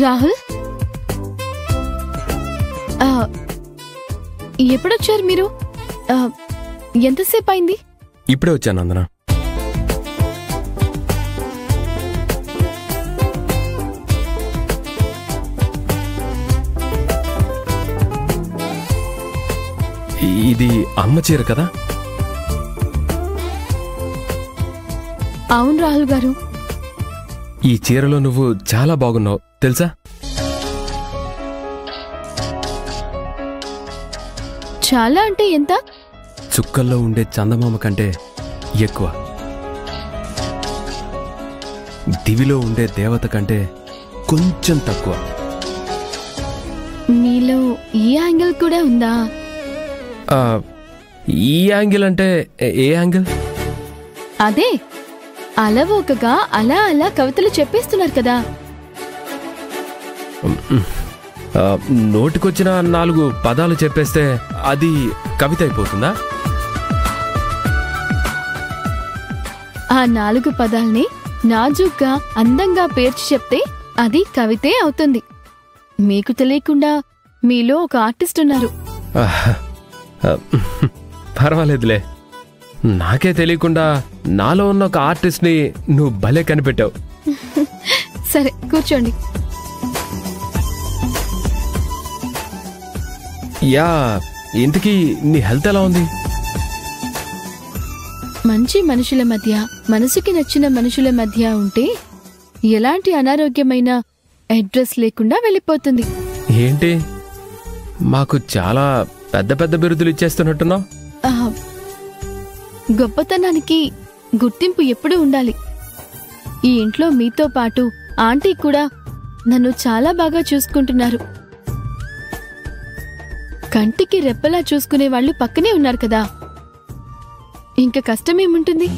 రాహుల్, ఎప్పుడొచ్చారు మీరు? ఎంతసేపు అయింది? ఇప్పుడే వచ్చాను నందన. ఇది అమ్మ చీర కదా? అవును రాహుల్ గారు. ఈ చీరలో నువ్వు చాలా బాగున్నావు తెలుసా? చాలా అంటే ఎంత? చుక్కల్లో ఉండే చందమామ కంటే ఎక్కువ, దివిలో ఉండే దేవత కంటే కొంచెం తక్కువ. మీలో ఈ యాంగిల్ కూడా ఉందా? ఈ యాంగిల్ అంటే ఏ యాంగిల్? అదే అలవోకగా అలా అలా కవితలు చెప్పేస్తున్నారు కదా. నోటికొచ్చిన 4 పదాలు చెప్పేస్తే అది కవిత అయిపోతుందా? ఆ 4 పదాల్ని నాజూగ్గా అందంగా పేర్చి చెప్తే అది కవితే అవుతుంది. మీకు తెలియకుండా మీలో ఒక ఆర్టిస్ట్ ఉన్నారు. పర్వాలేదులే, నాకే తెలియకుండా నాలో ఉన్న ఒక ఆర్టిస్ట్ని నువ్వు భలే కనిపెట్టావు. సరే కూర్చోండి. యా, ఇంతకీ నీ హెల్త్ ఎలా ఉంది? మంచి మనుషుల మధ్య, మనసుకి నచ్చిన మనుషుల మధ్య ఉంటే ఎలాంటి అనారోగ్యమైన అడ్రస్ లేకుండా వెళ్ళిపోతుంది. ఏంటి, మాకు చాలా పెద్ద పెద్ద బిరుదులు ఇచ్చేస్తున్నట్టున్నావు? గొప్పతనానికి గుర్తింపు ఎప్పుడూ ఉండాలి. ఈ ఇంట్లో మీతో పాటు ఆంటీ కూడా నన్ను చాలా బాగా చూసుకుంటున్నారు. కంటికి రెప్పలా చూసుకునే వాళ్ళు పక్కనే ఉన్నారు కదా, ఇంక కష్టమేముంటుంది?